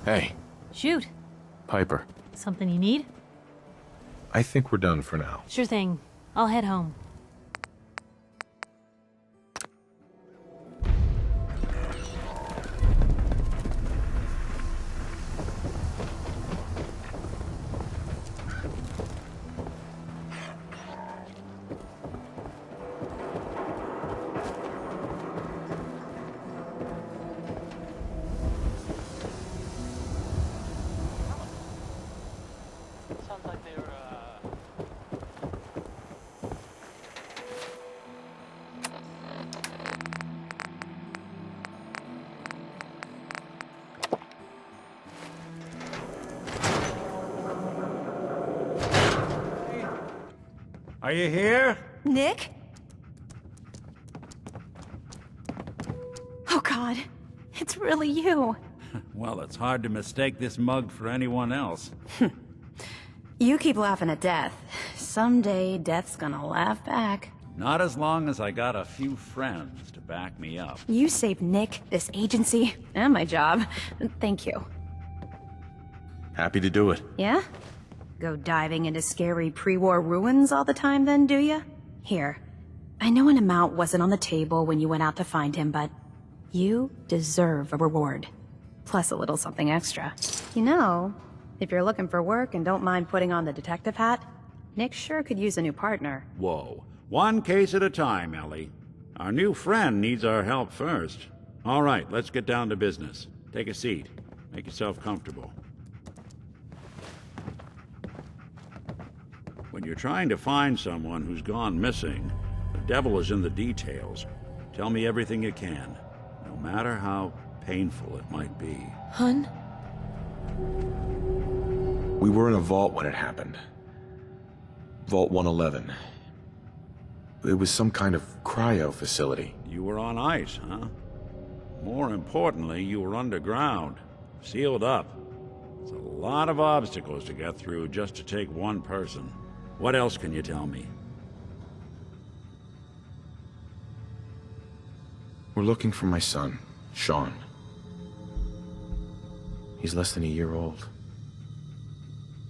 Hey. Shoot. Piper. Something you need? I think we're done for now. Sure thing. I'll head home. Are you here? Nick? Oh God, it's really you. Well, it's hard to mistake this mug for anyone else. You keep laughing at death. Someday, death's gonna laugh back. Not as long as I got a few friends to back me up. You saved Nick, this agency, and my job. Thank you. Happy to do it. Yeah? Go diving into scary pre-war ruins all the time then, do ya? Here. I know an amount wasn't on the table when you went out to find him, but you deserve a reward. Plus a little something extra. You know, if you're looking for work and don't mind putting on the detective hat, Nick sure could use a new partner. Whoa. One case at a time, Ellie. Our new friend needs our help first. All right, let's get down to business. Take a seat. Make yourself comfortable. When you're trying to find someone who's gone missing, the devil is in the details. Tell me everything you can, no matter how painful it might be. Hun? We were in a vault when it happened. Vault 111. It was some kind of cryo facility. You were on ice, huh? More importantly, you were underground, sealed up. It's a lot of obstacles to get through just to take one person. What else can you tell me? We're looking for my son, Sean. He's less than a year old.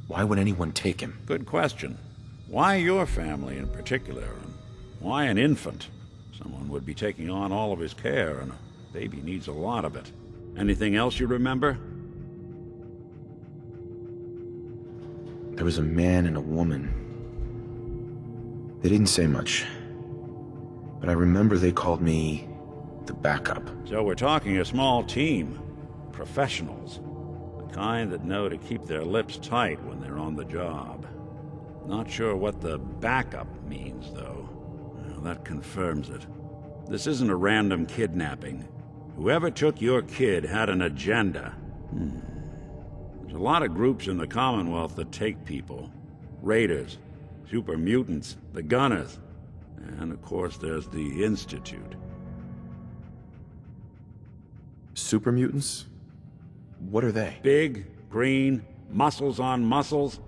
Why would anyone take him? Good question. Why your family in particular? And why an infant? Someone would be taking on all of his care, and a baby needs a lot of it. Anything else you remember? There was a man and a woman. They didn't say much, but I remember they called me the backup. So we're talking a small team. Professionals. The kind that know to keep their lips tight when they're on the job. Not sure what the backup means, though. Well, that confirms it. This isn't a random kidnapping. Whoever took your kid had an agenda. There's a lot of groups in the Commonwealth that take people. Raiders, super mutants, the Gunners, and of course there's the Institute. Super mutants? What are they? Big, green, muscles on muscles.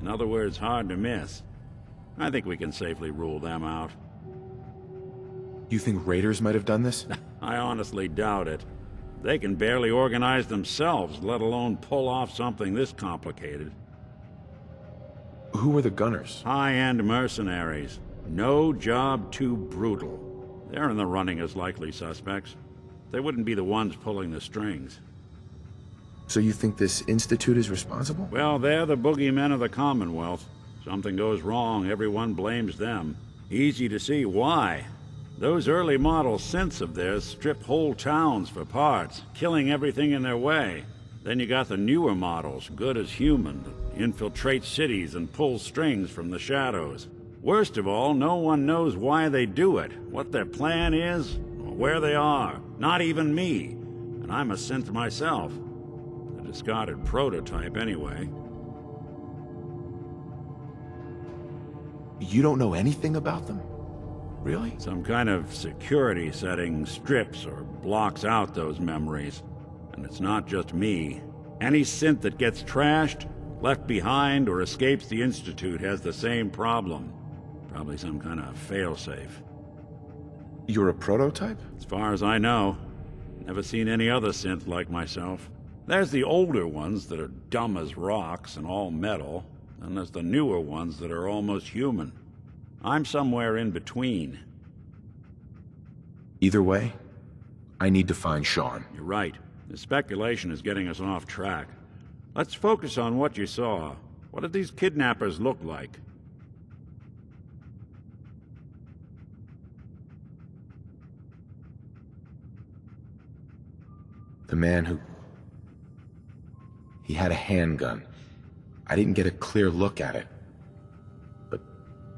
In other words, hard to miss. I think we can safely rule them out. You think raiders might have done this? I honestly doubt it. They can barely organize themselves, let alone pull off something this complicated. Who are the Gunners? High-end mercenaries. No job too brutal. They're in the running as likely suspects. They wouldn't be the ones pulling the strings. So you think this Institute is responsible? Well, they're the boogeymen of the Commonwealth. Something goes wrong, everyone blames them. Easy to see why. Those early model synths of theirs strip whole towns for parts, killing everything in their way. Then you got the newer models, good as human, that infiltrate cities and pull strings from the shadows. Worst of all, no one knows why they do it, what their plan is, or where they are. Not even me. And I'm a synth myself. A discarded prototype, anyway. You don't know anything about them? Really? Some kind of security setting strips or blocks out those memories. And it's not just me. Any synth that gets trashed, left behind, or escapes the Institute has the same problem. Probably some kind of failsafe. You're a prototype? As far as I know. Never seen any other synth like myself. There's the older ones that are dumb as rocks and all metal, and there's the newer ones that are almost human. I'm somewhere in between. Either way, I need to find Sean. You're right. The speculation is getting us off track. Let's focus on what you saw. What did these kidnappers look like? The man who... He had a handgun. I didn't get a clear look at it. But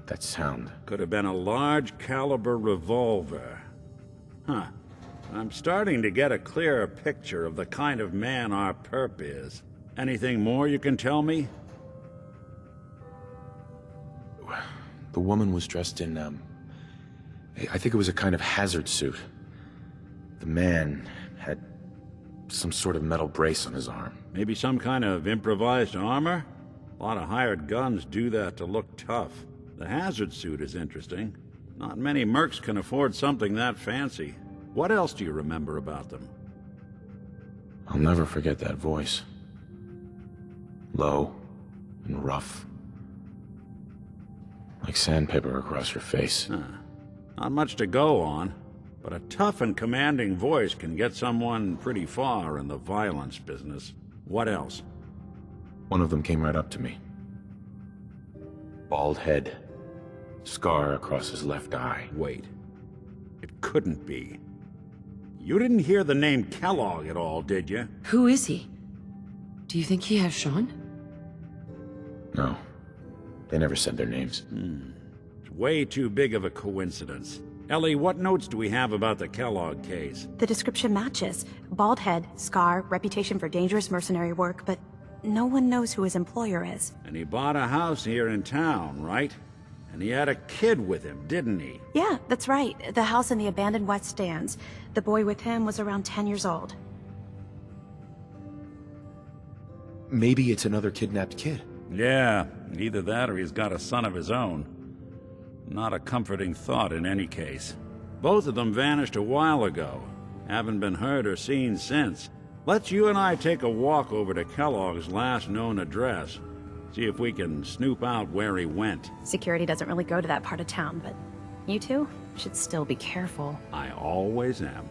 that sound... Could have been a large caliber revolver. Huh. I'm starting to get a clearer picture of the kind of man our perp is. Anything more you can tell me? The woman was dressed in, I think it was a kind of hazard suit. The man had some sort of metal brace on his arm. Maybe some kind of improvised armor? A lot of hired guns do that to look tough. The hazard suit is interesting. Not many mercs can afford something that fancy. What else do you remember about them? I'll never forget that voice. Low and rough. Like sandpaper across your face. Not much to go on, but a tough and commanding voice can get someone pretty far in the violence business. What else? One of them came right up to me. Bald head. Scar across his left eye. Wait. It couldn't be. You didn't hear the name Kellogg at all, did you? Who is he? Do you think he has Sean? No. They never said their names. It's way too big of a coincidence. Ellie, what notes do we have about the Kellogg case? The description matches. Bald head, scar, reputation for dangerous mercenary work, but no one knows who his employer is. And he bought a house here in town, right? And he had a kid with him, didn't he? Yeah, that's right. The house in the abandoned West Stands. The boy with him was around 10 years old. Maybe it's another kidnapped kid. Yeah, either that or he's got a son of his own. Not a comforting thought in any case. Both of them vanished a while ago. Haven't been heard or seen since. Let's you and I take a walk over to Kellogg's last known address. See if we can snoop out where he went. Security doesn't really go to that part of town, but you two should still be careful. I always am.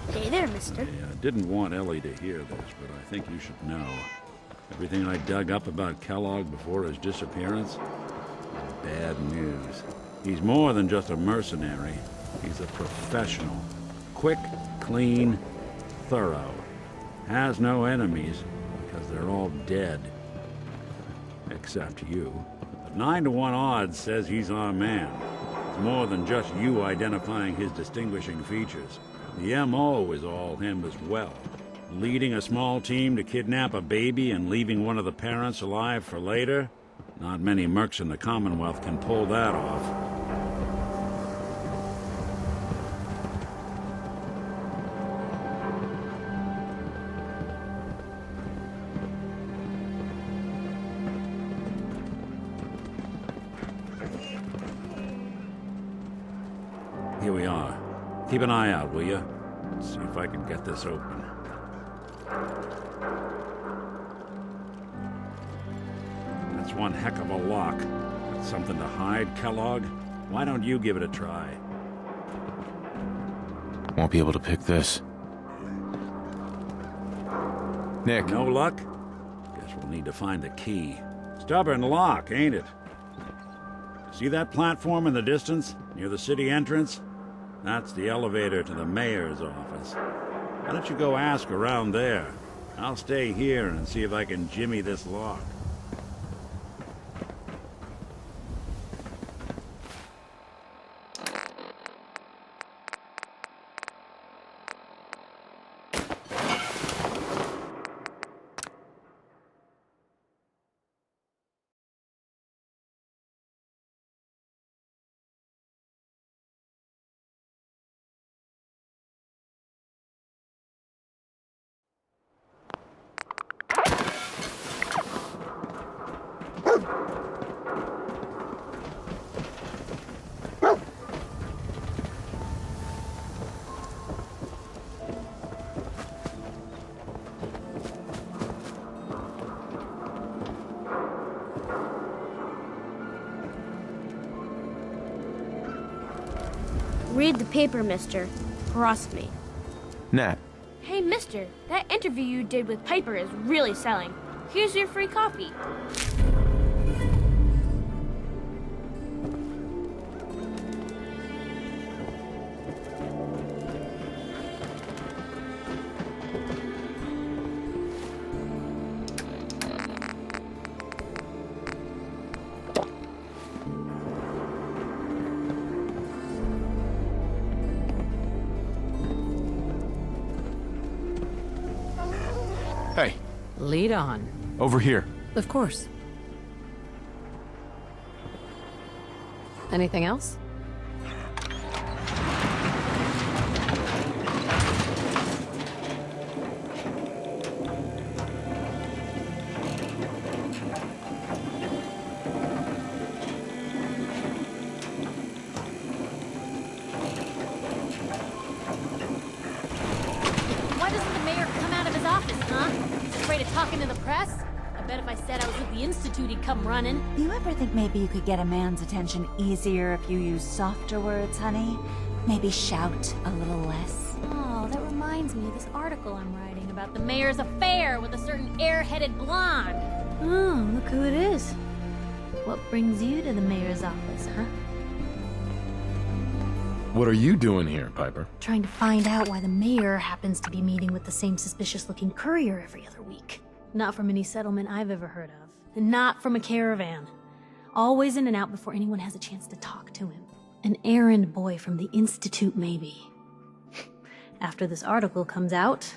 Hey there, mister. I didn't want Ellie to hear this, but I think you should know. Everything I dug up about Kellogg before his disappearance is bad news. He's more than just a mercenary. He's a professional. Quick, clean, thorough. Has no enemies, because they're all dead. Except you. The 9-to-1 odds says he's our man. It's more than just you identifying his distinguishing features. The M.O. is all him as well. Leading a small team to kidnap a baby and leaving one of the parents alive for later? Not many mercs in the Commonwealth can pull that off. Here we are. Keep an eye out, will you? Let's see if I can get this open. That's one heck of a lock. Got something to hide, Kellogg? Why don't you give it a try? Won't be able to pick this. Nick. No luck? Guess we'll need to find the key. Stubborn lock, ain't it? See that platform in the distance, near the city entrance? That's the elevator to the mayor's office. Why don't you go ask around there? I'll stay here and see if I can jimmy this lock. Read the paper, mister. Trust me. Nat. Hey, mister, that interview you did with Piper is really selling. Here's your free copy. Hey, Lead on. over here. Of course. Anything else? Why doesn't the mayor come out of his office, huh? Afraid of talking to the press? I bet if I said I was with the Institute, he'd come running. You ever think maybe you could get a man's attention easier if you use softer words, honey? Maybe shout a little less? Oh, that reminds me of this article I'm writing about the mayor's affair with a certain air-headed blonde. Oh, look who it is. What brings you to the mayor's office, huh? What are you doing here, Piper? Trying to find out why the mayor happens to be meeting with the same suspicious-looking courier every other week. Not from any settlement I've ever heard of. And not from a caravan. Always in and out before anyone has a chance to talk to him. An errand boy from the Institute, maybe. After this article comes out,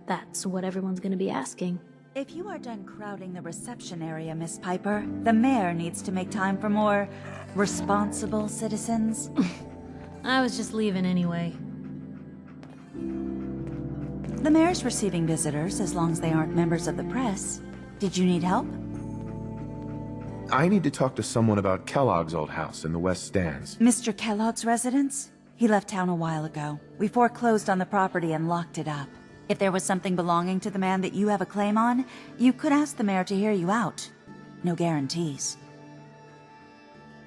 that's what everyone's gonna be asking. If you are done crowding the reception area, Miss Piper, the mayor needs to make time for more responsible citizens. I was just leaving anyway. The mayor's receiving visitors as long as they aren't members of the press. Did you need help? I need to talk to someone about Kellogg's old house in the West Stands. Mr. Kellogg's residence? He left town a while ago. We foreclosed on the property and locked it up. If there was something belonging to the man that you have a claim on, you could ask the mayor to hear you out. No guarantees.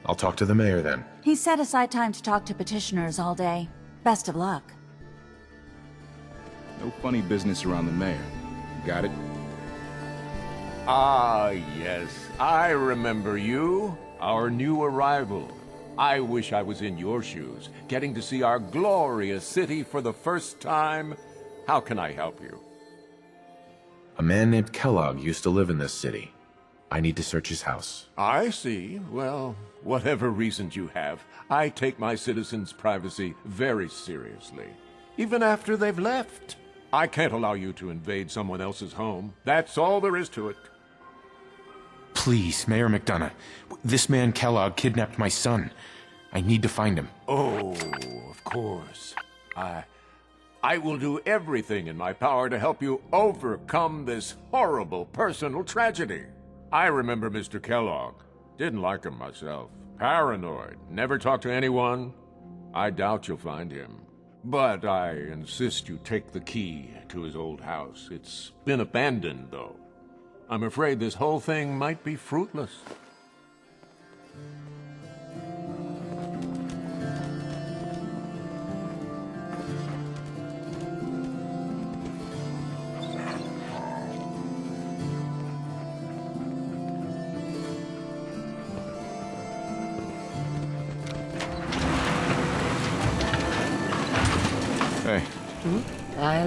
I'll talk to the mayor then. He set aside time to talk to petitioners all day. Best of luck. No funny business around the mayor. Got it? Ah, yes. I remember you. Our new arrival. I wish I was in your shoes, getting to see our glorious city for the first time. How can I help you? A man named Kellogg used to live in this city. I need to search his house. I see. Well, whatever reasons you have, I take my citizens' privacy very seriously. Even after they've left. I can't allow you to invade someone else's home. That's all there is to it. Please, Mayor McDonough. This man Kellogg kidnapped my son. I need to find him. Oh, of course. I will do everything in my power to help you overcome this horrible personal tragedy. I remember Mr. Kellogg. Didn't like him myself. Paranoid. Never talked to anyone. I doubt you'll find him. But I insist you take the key to his old house. It's been abandoned, though. I'm afraid this whole thing might be fruitless.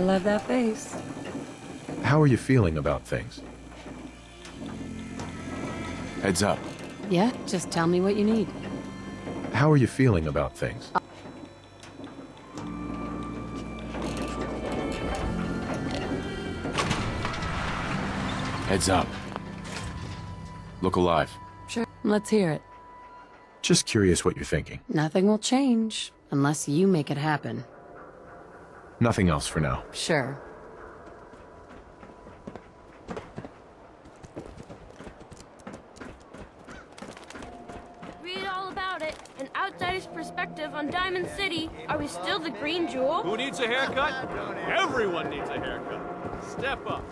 love that face. How are you feeling about things? Heads up. Yeah, just tell me what you need. How are you feeling about things? Heads up. Look alive. Sure, let's hear it. Just curious what you're thinking. Nothing will change unless you make it happen. Nothing else for now. Sure. Read all about it. An outsider's perspective on Diamond City. Are we still the green jewel? Who needs a haircut? Everyone needs a haircut. Step up.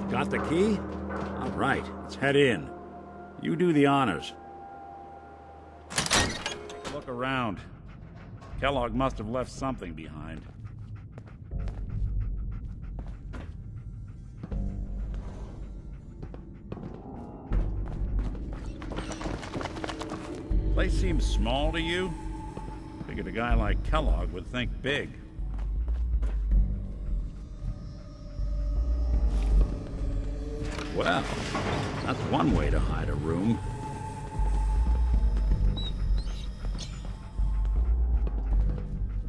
Got the key? All right, let's head in. You do the honors. Look around. Kellogg must have left something behind. Place seems small to you? Figured a guy like Kellogg would think big. Well, that's one way to hide a room.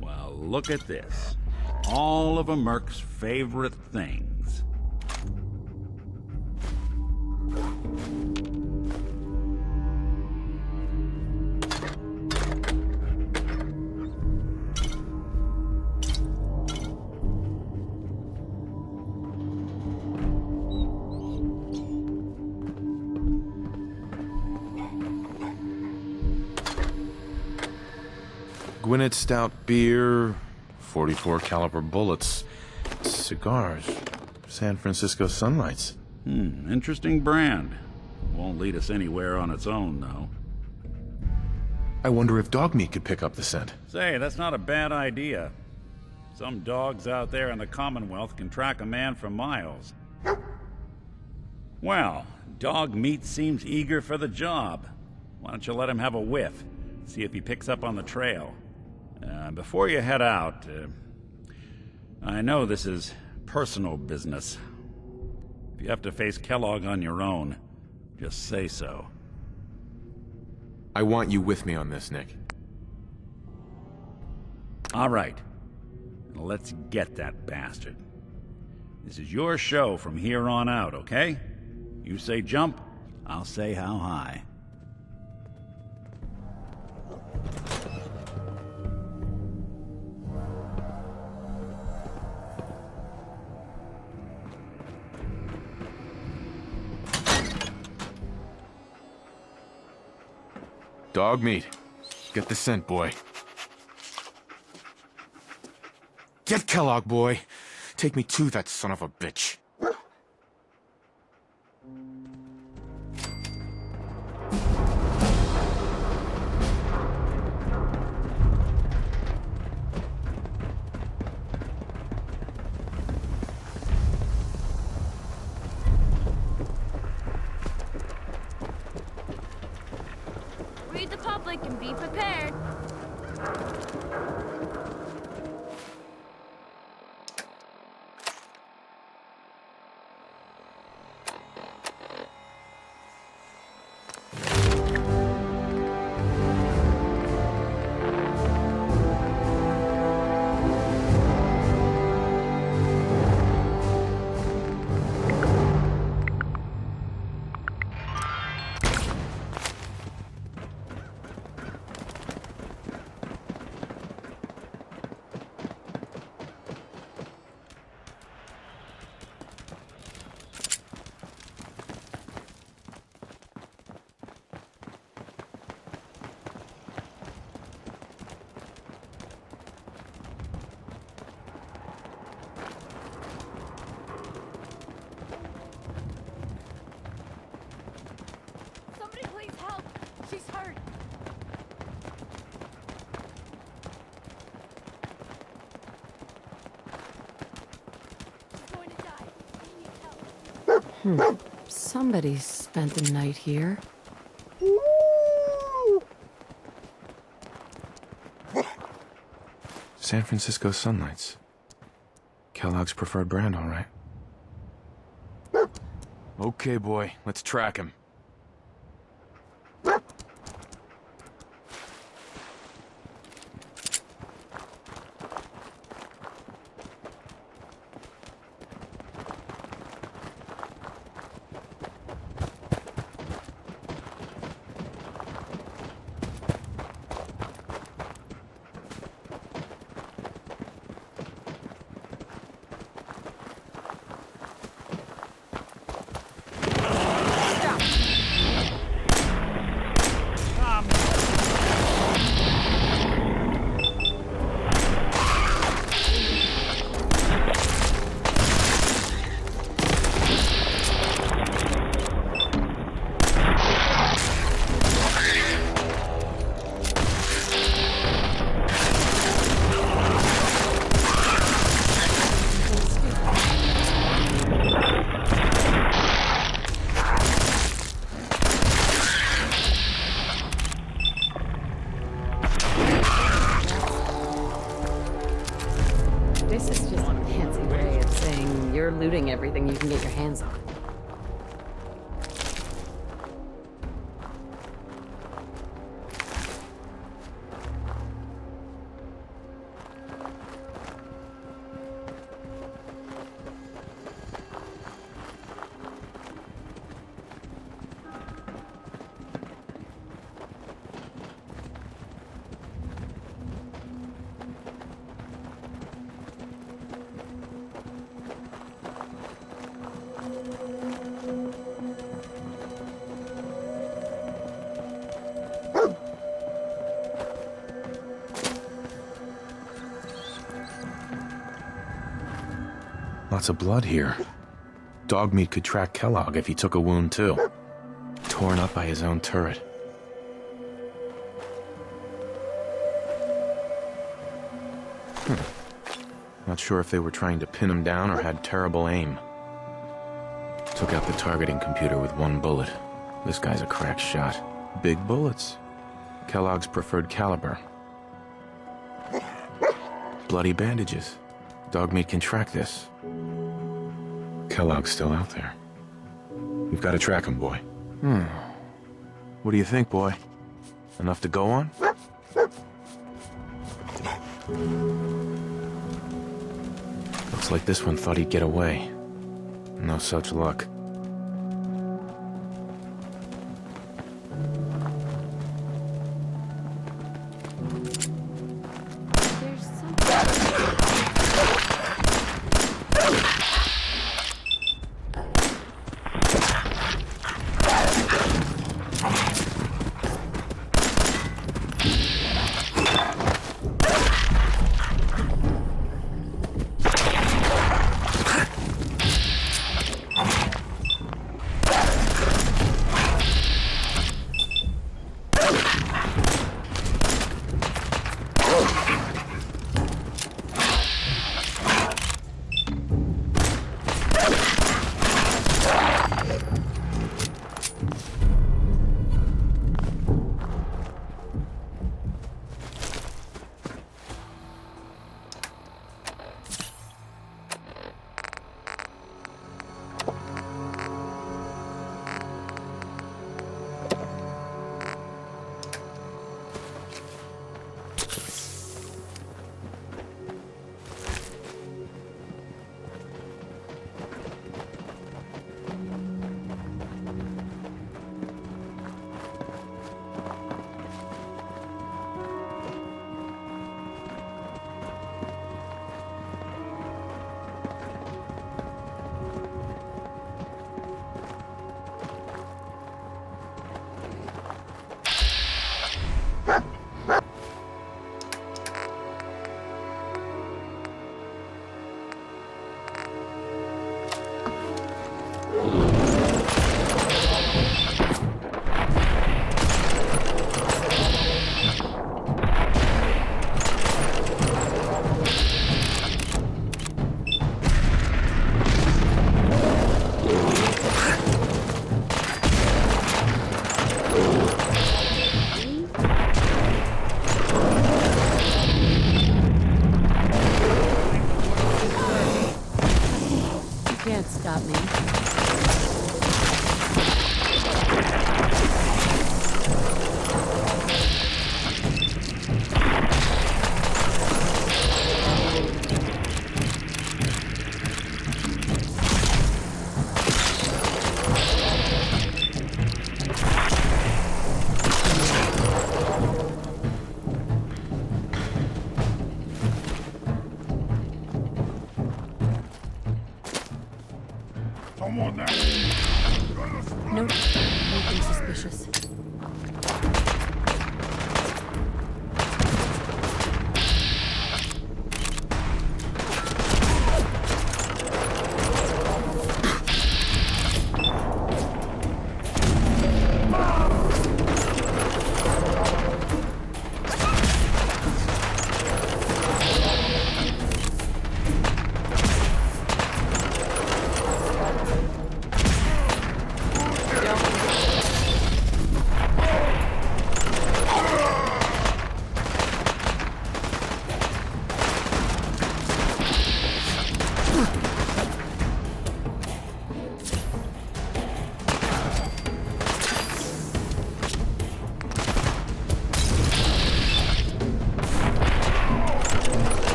Well, look at this. All of a Merc's favorite things. Gwinnett Stout beer, 44 caliber bullets, cigars, San Francisco Sunlights. Interesting brand. Won't lead us anywhere on its own, though. I wonder if dog meat could pick up the scent. Say, that's not a bad idea. Some dogs out there in the Commonwealth can track a man for miles. Well, dog meat seems eager for the job. Why don't you let him have a whiff? See if he picks up on the trail. Before you head out, I know this is personal business. If you have to face Kellogg on your own, just say so. I want you with me on this, Nick. All right. Let's get that bastard. This is your show from here on out, okay? You say jump, I'll say how high. Dog meat. Get the scent, boy. Get Kellogg, boy. Take me to that son of a bitch. Read the public and be prepared. Somebody spent the night here. San Francisco Sunlights. Kellogg's preferred brand, all right. Okay, boy, let's track him. This is just a fancy way of saying you're looting everything you can get your hands on. Lots of blood here. Dog meat could track Kellogg if he took a wound too. Torn up by his own turret. Not sure if they were trying to pin him down or had terrible aim. Took out the targeting computer with one bullet. This guy's a crack shot. Big bullets. Kellogg's preferred caliber. Bloody bandages. Dog meat can track this. Kellogg's still out there. We've got to track him, boy. What do you think, boy? Enough to go on? Looks like this one thought he'd get away. No such luck. Can't stop me. Nope, nothing suspicious.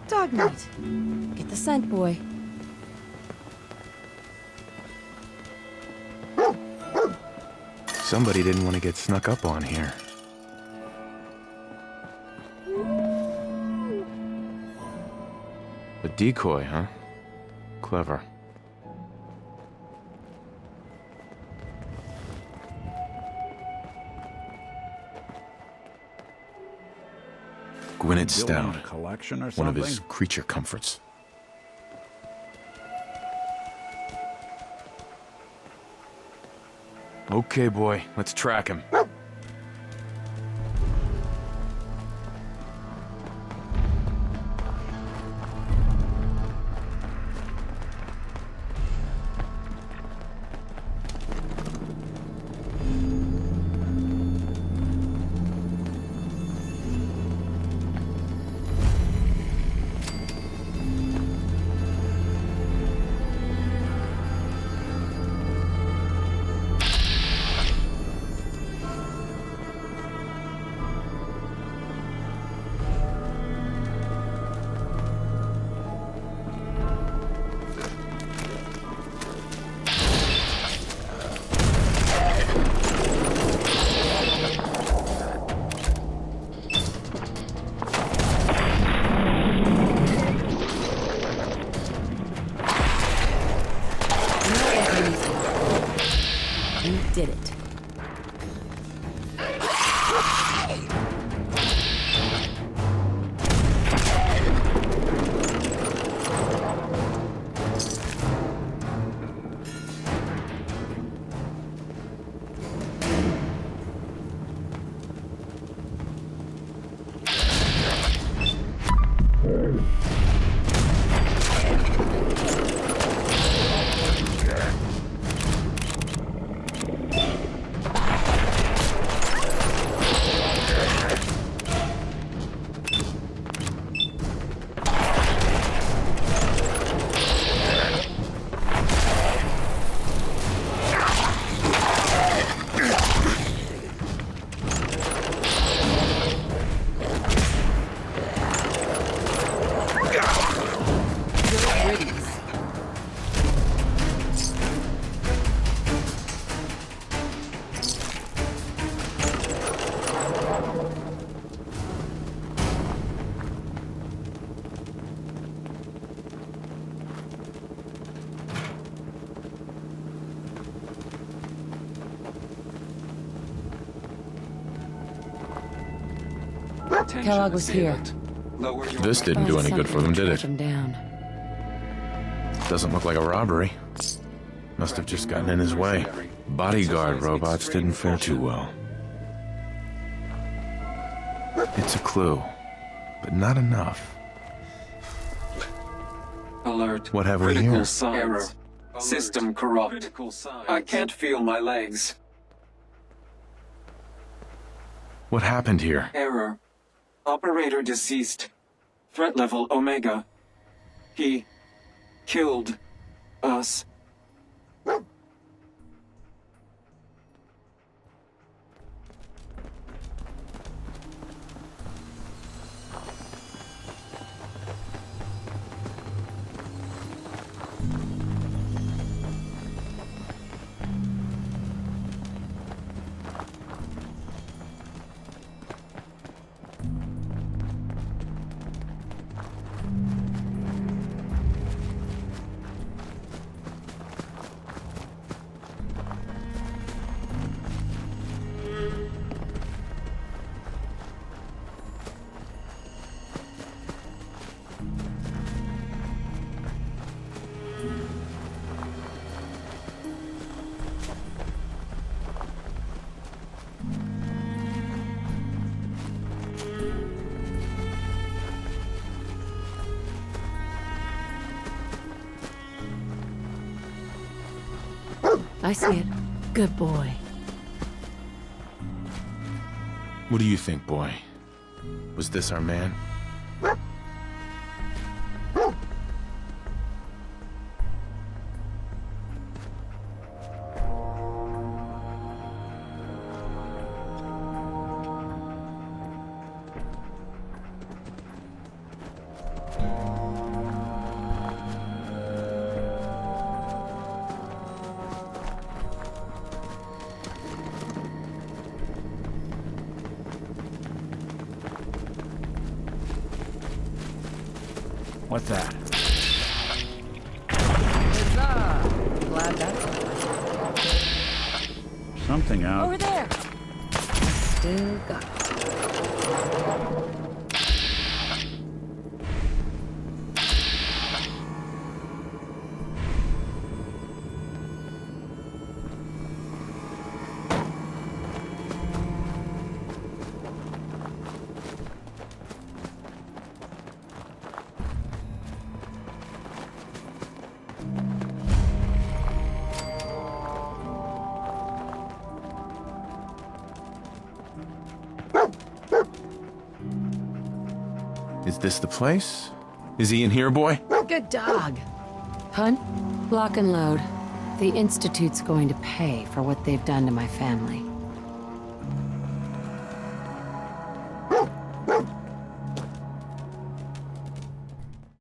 Dog meat. Get the scent, boy. Somebody didn't want to get snuck up on here. A decoy, huh? Clever. Gwynedd Building Stout, a collection or one something? of his creature comforts. Okay, boy, let's track him. Kellogg was here. This didn't do any good for them, did it? Him down. Doesn't look like a robbery. Must have just gotten in his way. Bodyguard robots didn't fare too well. It's a clue, but not enough. Alert. What have we Critical here? signs. Error. System corrupt. I can't feel my legs. What happened here? Error. Operator deceased. Threat level Omega. He killed us. I see it. Good boy. What do you think, boy? Was this our man? What's that? Huzzah! Glad that's Something out. over there. Still got it. Is this the place? Is he in here, boy? Good dog. Hunt, lock and load. The Institute's going to pay for what they've done to my family.